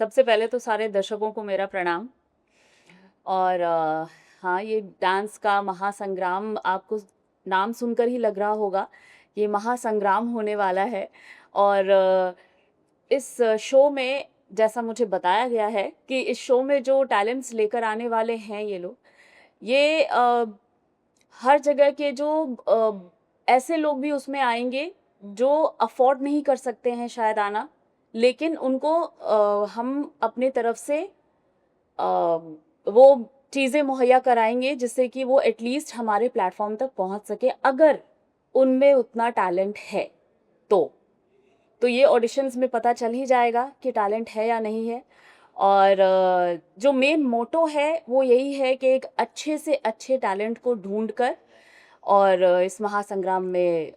सबसे पहले तो सारे दर्शकों को मेरा प्रणाम। और हाँ, ये डांस का महासंग्राम आपको नाम सुनकर ही लग रहा होगा, ये महासंग्राम होने वाला है। और इस शो में जैसा मुझे बताया गया है कि इस शो में जो टैलेंट्स लेकर आने वाले हैं ये लोग, ये हर जगह के जो ऐसे लोग भी उसमें आएँगे जो अफ़ोर्ड नहीं कर सकते हैं शायद आना, लेकिन उनको हम अपनी तरफ से अ, वो चीज़ें मुहैया कराएँगे जिससे कि वो एटलीस्ट हमारे प्लेटफ़ॉर्म तक पहुँच सके, अगर उनमें उतना टैलेंट है तो। तो ये ऑडिशंस में पता चल ही जाएगा कि टैलेंट है या नहीं है। और जो मेन मोटो है वो यही है कि एक अच्छे से अच्छे टैलेंट को ढूँढ कर और इस महासंग्राम में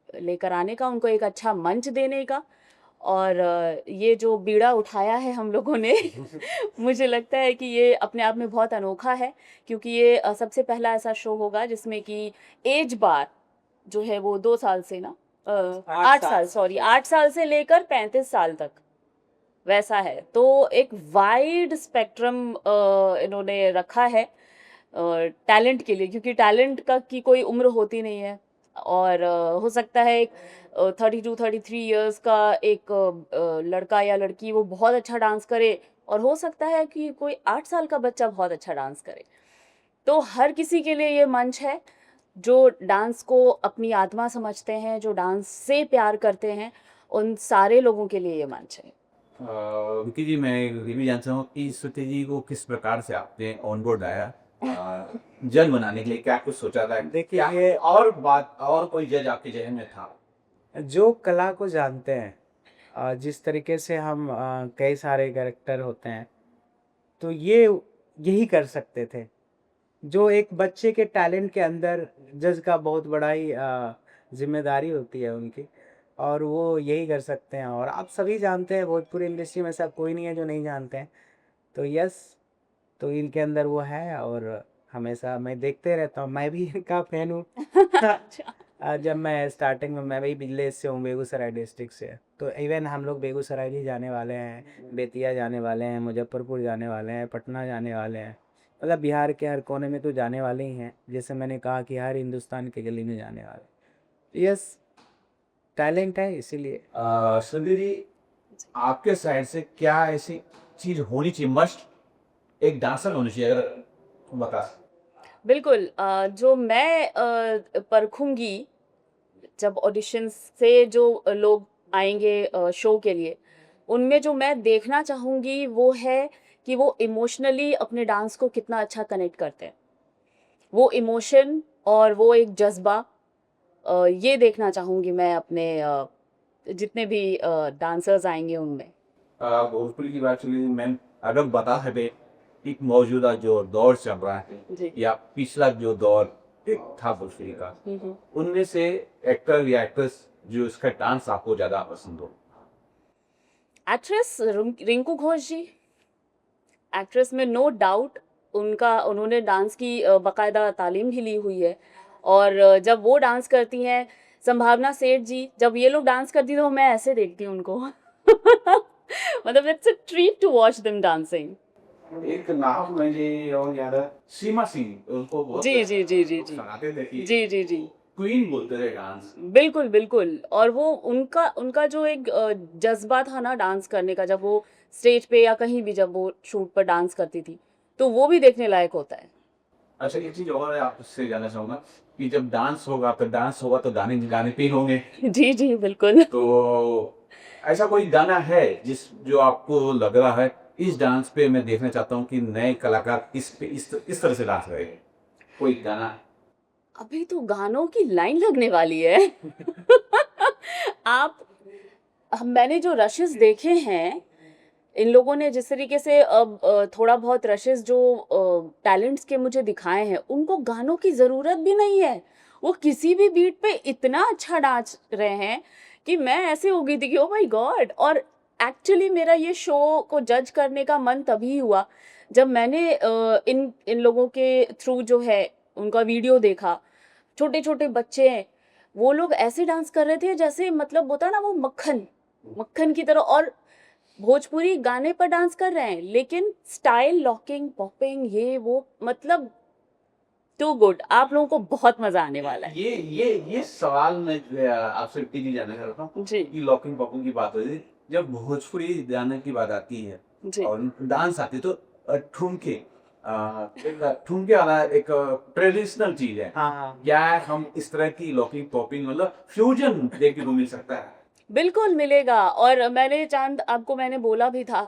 लेकर आने का, उनको एक अच्छा मंच देने का। और ये जो बीड़ा उठाया है हम लोगों ने मुझे लगता है कि ये अपने आप में बहुत अनोखा है, क्योंकि ये सबसे पहला ऐसा शो होगा जिसमें कि एज बार जो है वो 2 साल से ना 8 साल, सॉरी 8 साल से लेकर 35 साल तक वैसा है। तो एक वाइड स्पेक्ट्रम इन्होंने रखा है टैलेंट के लिए, क्योंकि टैलेंट का की कोई उम्र होती नहीं है। और हो सकता है एक 32-33 इयर्स का एक लड़का या लड़की वो बहुत अच्छा डांस करे, और हो सकता है कि कोई 8 साल का बच्चा बहुत अच्छा डांस करे। तो हर किसी के लिए ये मंच है, जो डांस को अपनी आत्मा समझते हैं, जो डांस से प्यार करते हैं, उन सारे लोगों के लिए ये मंच है। विकी जी, मैं ये भी जानना चाहूँ कि श्रुति जी को किस प्रकार से आपने ऑन बोर्ड आया, जज बनाने के लिए क्या कुछ सोचा था? देखिए, क्या ये और बात और कोई जज आपके जहन में था? जो कला को जानते हैं, जिस तरीके से हम कई सारे कैरेक्टर होते हैं, तो ये यही कर सकते थे। जो एक बच्चे के टैलेंट के अंदर जज का बहुत बड़ा ही ज़िम्मेदारी होती है उनकी, और वो यही कर सकते हैं। और आप सभी जानते हैं, भोजपुरी इंडस्ट्री में ऐसा कोई नहीं है जो नहीं जानते हैं। तो यस, तो इनके अंदर वो है, और हमेशा मैं देखते रहता हूँ, मैं भी इनका फ़ैन हूँ। अच्छा। जब मैं स्टार्टिंग में, मैं भी विलेज से हूँ, बेगूसराय डिस्ट्रिक्ट से। तो इवन हम लोग बेगूसराय भी जाने वाले हैं, बेतिया जाने वाले हैं, मुजफ्फरपुर जाने वाले हैं, पटना जाने वाले हैं। मतलब बिहार के हर कोने में तो जाने वाले ही हैं। जैसे मैंने कहा कि हर हिंदुस्तान के गली में जाने वाले। यस, टैलेंट है इसीलिए। श्रुति जी, आपके साइड से क्या ऐसी चीज होनी चाहिए, मस्ट एक डांसर होनी चाहिए, अगर बता सकते? बिल्कुल, जो मैं परखूँगी जब ऑडिशंस से जो लोग आएँगे शो के लिए, उनमें जो मैं देखना चाहूँगी वो है कि वो इमोशनली अपने डांस को कितना अच्छा कनेक्ट करते हैं। वो इमोशन और वो एक जज़्बा, ये देखना चाहूँगी मैं अपने जितने भी डांसर्स आएँगे उनमें। भोजपुरी की बात चली मैम, अगर बता सके एक मौजूदा जो दौर चल रहा है जी। या पिछला जो दौर एक था भोजपुरी का, हुँ, हुँ। उनमें से एक्टर या एक्ट्रेस जो इसका डांस आपको ज्यादा पसंद हो? एक्ट्रेस रिंकू घोष जी, एक्ट्रेस में नो डाउट उन्होंने डांस की बाकायदा तालीम भी ली हुई है। और जब वो डांस करती हैं, संभावना सेठ जी, जब ये लोग डांस करती हैं तो मैं ऐसे देखती हूँ उनको मतलब it's a treat to watch them dancing. एक नाम मुझे और याद है, सीमा सिंह, उनको बहुत जी, जी, जी, जी, लोग जी। सुनाते थे कि जी, जी, जी। क्वीन बोलते थे डांस। बिल्कुल, बिल्कुल। और वो उनका उनका जो एक जज़्बा था ना डांस करने का, जब वो स्टेज पे या कहीं भी जब वो शूट पर डांस करती थी, तो वो भी देखने लायक होता है। अच्छा, एक चीज और है आपसे जानना चाहूंगा कि जब डांस होगा तो गाने गाने पे ही होंगे। जी, जी, बिल्कुल। तो ऐसा कोई गाना है जिस जो आपको लग रहा है इस डांस पे मैं देखना चाहता हूँ कि नए कलाकार इस पे इस तरह से डांस करें, कोई गाना? अभी तो गानों की लाइन लगने वाली है। आप मैंने जो रशेस देखे हैं, इन लोगों ने जिस तरीके से अब थोड़ा बहुत रशेस जो टैलेंट्स के मुझे दिखाए हैं, उनको गानों की ज़रूरत भी नहीं है। वो किसी भी बीट पे इतना अच्छा नाच रहे हैं कि मैं ऐसे हो गई थी कि ओह माय गॉड! और एक्चुअली मेरा ये शो को जज करने का मन तभी हुआ, जब मैंने इन इन लोगों के थ्रू जो है उनका वीडियो देखा। छोटे-छोटे बच्चे हैं, वो लोग ऐसे डांस कर रहे थे जैसे मतलब होता है ना वो मक्खन, मक्खन की तरह। और भोजपुरी गाने पर डांस कर रहे हैं, लेकिन स्टाइल लॉकिंग, पॉपिंग, ये वो, मतलब टू गुड। आप लोगों को बहुत मज़ा आने वाला है। ये सवाल मैं जो है आपसे इसीलिए जानना चाहता हूँ जी, कि लॉकिंग पॉपिंग की बात हो रही है, जब भोजपुरी गाने की बात आती है जी। और डांस आती है तो ठुमके एक ठुमके वाला एक ट्रेडिशनल चीज है। हाँ क्या हम इस तरह की लॉकिंग पॉपिंग मतलब फ्यूजन देखने को मिल सकता है? बिल्कुल मिलेगा। और मैंने चांद आपको मैंने बोला भी था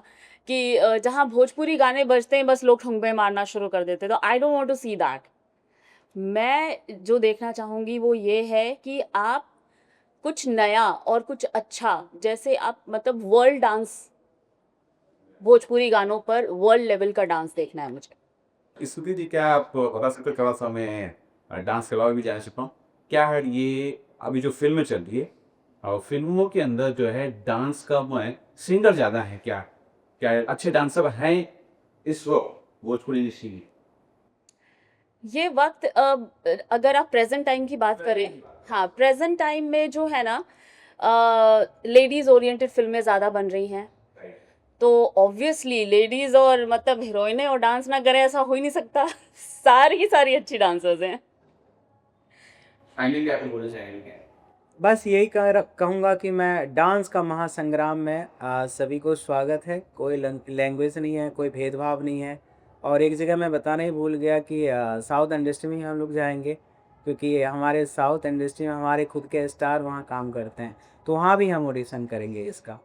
कि जहाँ भोजपुरी गाने बजते हैं बस लोग ठुमके मारना शुरू कर देते हैं, तो I don't want to see that. मैं जो देखना चाहूँगी वो ये है कि आप कुछ नया और कुछ अच्छा, जैसे आप मतलब वर्ल्ड डांस, भोजपुरी गानों पर वर्ल्ड लेवल का डांस देखना है मुझे। स्तुति जी, क्या आप बता सकते हो थोड़ा सा, मैं डांस के अलावा भी जानना चाहता हूँ, क्या है ये अभी जो फिल्में चल रही है और फिल्मों के अंदर जो है डांस का वो है सिंगर ज़्यादा है क्या? क्या अच्छे डांसर हैं इस वक्त भोजपुरी इंडस्ट्री में? ये वक्त अगर आप प्रेजेंट टाइम की बात करें, हाँ, प्रेजेंट टाइम में जो है ना, लेडीज ओरिएंटेड फिल्में ज़्यादा बन रही हैं, तो ऑब्वियसली लेडीज और मतलब हीरोइनें और डांस ना करें ऐसा हो ही नहीं सकता। सारी की सारी अच्छी डांसर्स हैं। फाइनली आप बोलना चाहेंगे? बस यही कहूँगा कि मैं डांस का महासंग्राम में सभी को स्वागत है। कोई लैंग्वेज नहीं है, कोई भेदभाव नहीं है। और एक जगह मैं बताना ही भूल गया कि साउथ इंडस्ट्री में ही हम लोग जाएंगे, क्योंकि हमारे साउथ इंडस्ट्री में हमारे खुद के स्टार वहाँ काम करते हैं, तो वहाँ भी हम ऑडिशन करेंगे इसका।